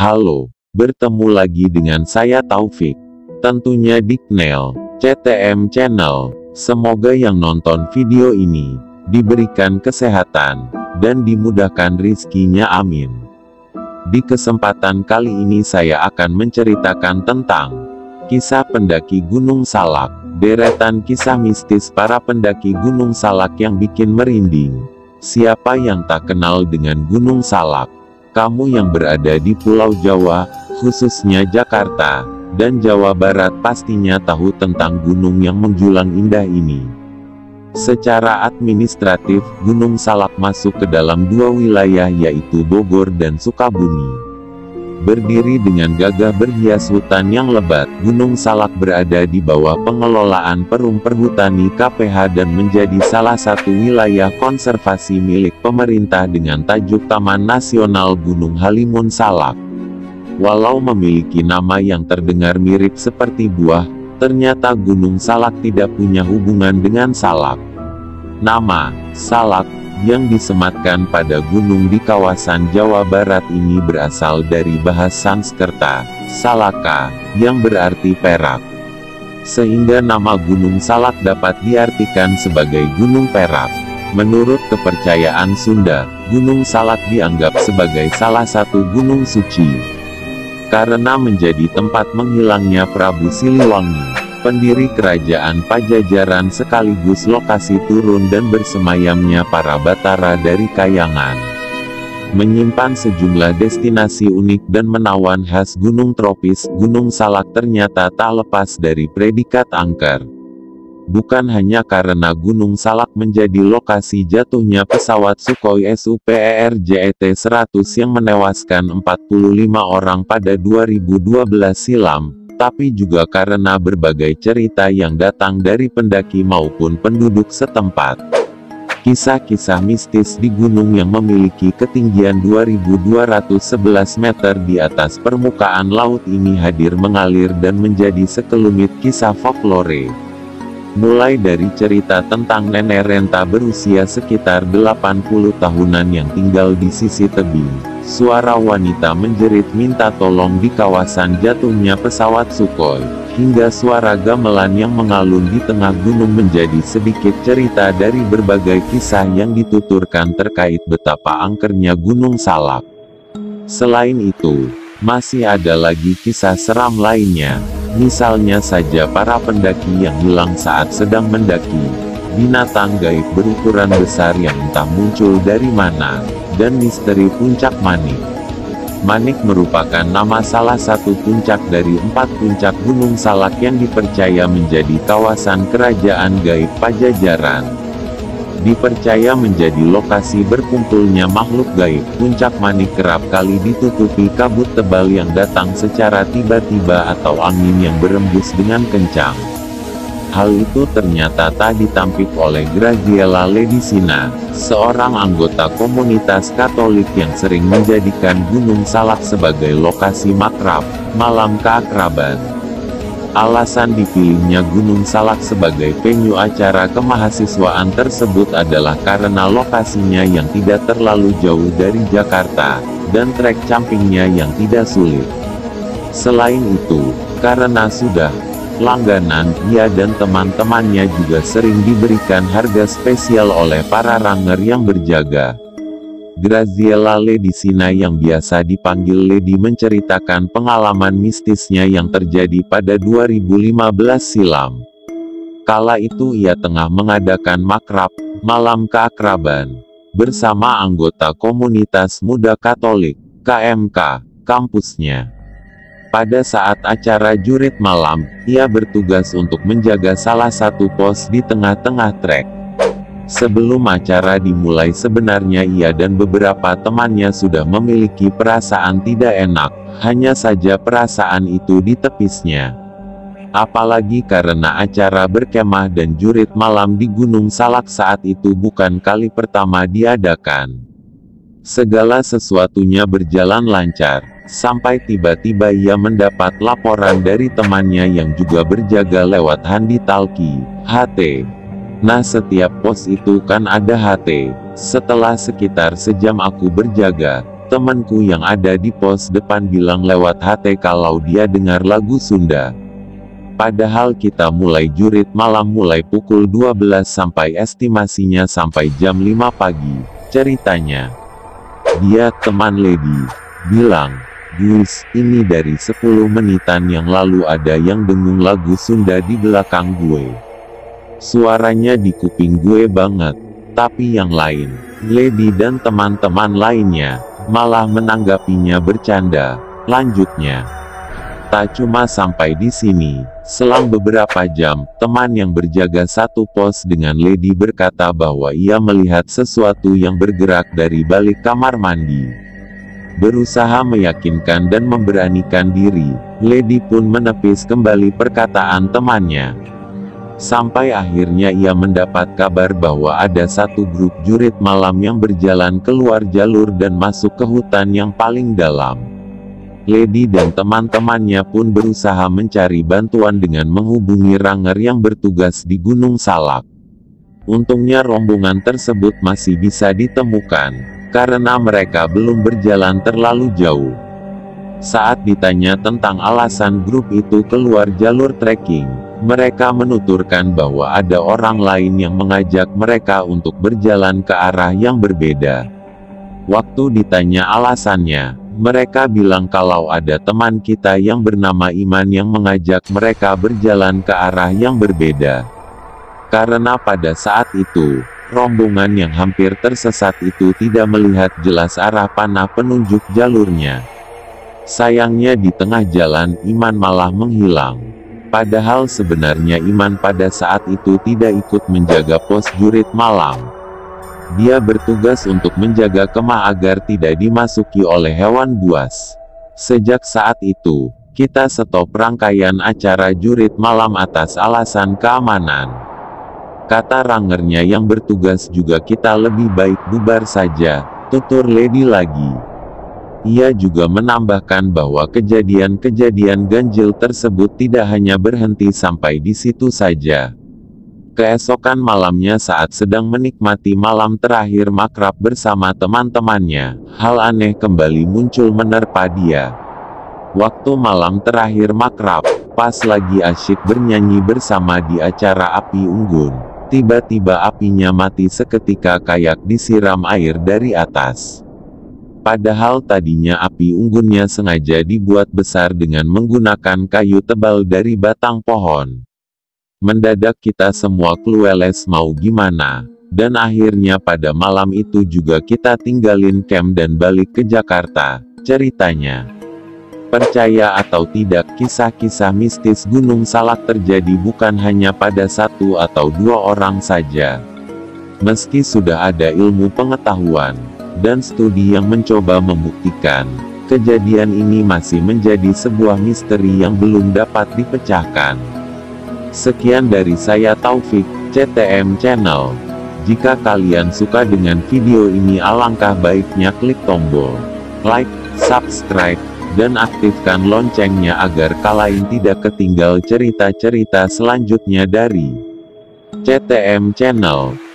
Halo, bertemu lagi dengan saya Taufik. Tentunya di Knel CTM Channel. Semoga yang nonton video ini diberikan kesehatan dan dimudahkan rizkinya, amin. Di kesempatan kali ini saya akan menceritakan tentang kisah pendaki Gunung Salak. Deretan kisah mistis para pendaki Gunung Salak yang bikin merinding. Siapa yang tak kenal dengan Gunung Salak? Kamu yang berada di Pulau Jawa, khususnya Jakarta dan Jawa Barat, pastinya tahu tentang gunung yang menjulang indah ini. Secara administratif, Gunung Salak masuk ke dalam dua wilayah, yaitu Bogor dan Sukabumi. Berdiri dengan gagah berhias hutan yang lebat, Gunung Salak berada di bawah pengelolaan Perum Perhutani KPH dan menjadi salah satu wilayah konservasi milik pemerintah dengan tajuk Taman Nasional Gunung Halimun Salak. Walau memiliki nama yang terdengar mirip seperti buah, ternyata Gunung Salak tidak punya hubungan dengan salak. Nama Salak yang disematkan pada gunung di kawasan Jawa Barat ini berasal dari bahasa Sanskerta, Salaka, yang berarti perak. Sehingga nama Gunung Salak dapat diartikan sebagai Gunung Perak. Menurut kepercayaan Sunda, Gunung Salak dianggap sebagai salah satu gunung suci, karena menjadi tempat menghilangnya Prabu Siliwangi, pendiri kerajaan Pajajaran, sekaligus lokasi turun dan bersemayamnya para Batara dari Kayangan. Menyimpan sejumlah destinasi unik dan menawan khas gunung tropis, Gunung Salak ternyata tak lepas dari predikat angker. Bukan hanya karena Gunung Salak menjadi lokasi jatuhnya pesawat Sukhoi Super Jet-100 yang menewaskan 45 orang pada 2012 silam, tapi juga karena berbagai cerita yang datang dari pendaki maupun penduduk setempat. Kisah-kisah mistis di gunung yang memiliki ketinggian 2211 meter di atas permukaan laut ini hadir mengalir dan menjadi sekelumit kisah folklore. Mulai dari cerita tentang nenek renta berusia sekitar 80 tahunan yang tinggal di sisi tebing, suara wanita menjerit minta tolong di kawasan jatuhnya pesawat Sukhoi, hingga suara gamelan yang mengalun di tengah gunung menjadi sedikit cerita dari berbagai kisah yang dituturkan terkait betapa angkernya Gunung Salak. Selain itu, masih ada lagi kisah seram lainnya. Misalnya saja para pendaki yang hilang saat sedang mendaki, binatang gaib berukuran besar yang entah muncul dari mana, dan misteri puncak Manik. Manik merupakan nama salah satu puncak dari 4 puncak Gunung Salak yang dipercaya menjadi kawasan kerajaan gaib Pajajaran. Dipercaya menjadi lokasi berkumpulnya makhluk gaib, puncak Manik kerap kali ditutupi kabut tebal yang datang secara tiba-tiba atau angin yang berembus dengan kencang. Hal itu ternyata tak ditampik oleh Graziella Ledisina, seorang anggota komunitas Katolik yang sering menjadikan Gunung Salak sebagai lokasi makrab, malam keakraban. Alasan dipilihnya Gunung Salak sebagai venue acara kemahasiswaan tersebut adalah karena lokasinya yang tidak terlalu jauh dari Jakarta, dan trek campingnya yang tidak sulit. Selain itu, karena sudah langganan, ia dan teman-temannya juga sering diberikan harga spesial oleh para ranger yang berjaga. Graziella Ledisina yang biasa dipanggil Ledi menceritakan pengalaman mistisnya yang terjadi pada 2015 silam. Kala itu ia tengah mengadakan makrab, malam keakraban, bersama anggota komunitas muda Katolik, KMK, kampusnya. Pada saat acara jurit malam, ia bertugas untuk menjaga salah satu pos di tengah-tengah trek. Sebelum acara dimulai sebenarnya ia dan beberapa temannya sudah memiliki perasaan tidak enak, hanya saja perasaan itu ditepisnya. Apalagi karena acara berkemah dan jurit malam di Gunung Salak saat itu bukan kali pertama diadakan. Segala sesuatunya berjalan lancar, sampai tiba-tiba ia mendapat laporan dari temannya yang juga berjaga lewat handi talki, HT. Nah, setiap pos itu kan ada HT. Setelah sekitar sejam aku berjaga, Temanku yang ada di pos depan bilang lewat HT kalau dia dengar lagu Sunda. Padahal kita mulai jurit malam mulai pukul 12 sampai estimasinya sampai jam 5 pagi, ceritanya. Dia, teman Lady, bilang, "Gus, ini dari 10 menitan yang lalu ada yang dengung lagu Sunda di belakang gue. Suaranya di kuping gue banget." Tapi yang lain, Lady dan teman-teman lainnya, malah menanggapinya bercanda. Lanjutnya, tak cuma sampai di sini, selang beberapa jam, teman yang berjaga satu pos dengan Lady berkata bahwa ia melihat sesuatu yang bergerak dari balik kamar mandi. Berusaha meyakinkan dan memberanikan diri, Lady pun menepis kembali perkataan temannya. Sampai akhirnya ia mendapat kabar bahwa ada satu grup jurit malam yang berjalan keluar jalur dan masuk ke hutan yang paling dalam. Lady dan teman-temannya pun berusaha mencari bantuan dengan menghubungi ranger yang bertugas di Gunung Salak. Untungnya rombongan tersebut masih bisa ditemukan, karena mereka belum berjalan terlalu jauh. Saat ditanya tentang alasan grup itu keluar jalur trekking, mereka menuturkan bahwa ada orang lain yang mengajak mereka untuk berjalan ke arah yang berbeda. Waktu ditanya alasannya, mereka bilang kalau ada teman kita yang bernama Iman yang mengajak mereka berjalan ke arah yang berbeda. Karena pada saat itu, rombongan yang hampir tersesat itu tidak melihat jelas arah panah penunjuk jalurnya. Sayangnya di tengah jalan Iman malah menghilang. Padahal sebenarnya Iman pada saat itu tidak ikut menjaga pos jurit malam. Dia bertugas untuk menjaga kemah agar tidak dimasuki oleh hewan buas. Sejak saat itu, kita stop rangkaian acara jurit malam atas alasan keamanan. Kata rangernya yang bertugas juga kita lebih baik bubar saja, tutur Lady lagi. Ia juga menambahkan bahwa kejadian-kejadian ganjil tersebut tidak hanya berhenti sampai di situ saja. Keesokan malamnya saat sedang menikmati malam terakhir makrab bersama teman-temannya, hal aneh kembali muncul menerpa dia. Waktu malam terakhir makrab, pas lagi asyik bernyanyi bersama di acara api unggun, tiba-tiba apinya mati seketika kayak disiram air dari atas. Padahal tadinya api unggunnya sengaja dibuat besar dengan menggunakan kayu tebal dari batang pohon. Mendadak kita semua clueless mau gimana, dan akhirnya pada malam itu juga kita tinggalin camp dan balik ke Jakarta, ceritanya. Percaya atau tidak, kisah-kisah mistis Gunung Salak terjadi bukan hanya pada satu atau dua orang saja. Meski sudah ada ilmu pengetahuan dan studi yang mencoba membuktikan, kejadian ini masih menjadi sebuah misteri yang belum dapat dipecahkan. Sekian dari saya Taufik, CTM Channel. Jika kalian suka dengan video ini alangkah baiknya klik tombol like, subscribe, dan aktifkan loncengnya agar kalian tidak ketinggal cerita-cerita selanjutnya dari CTM Channel.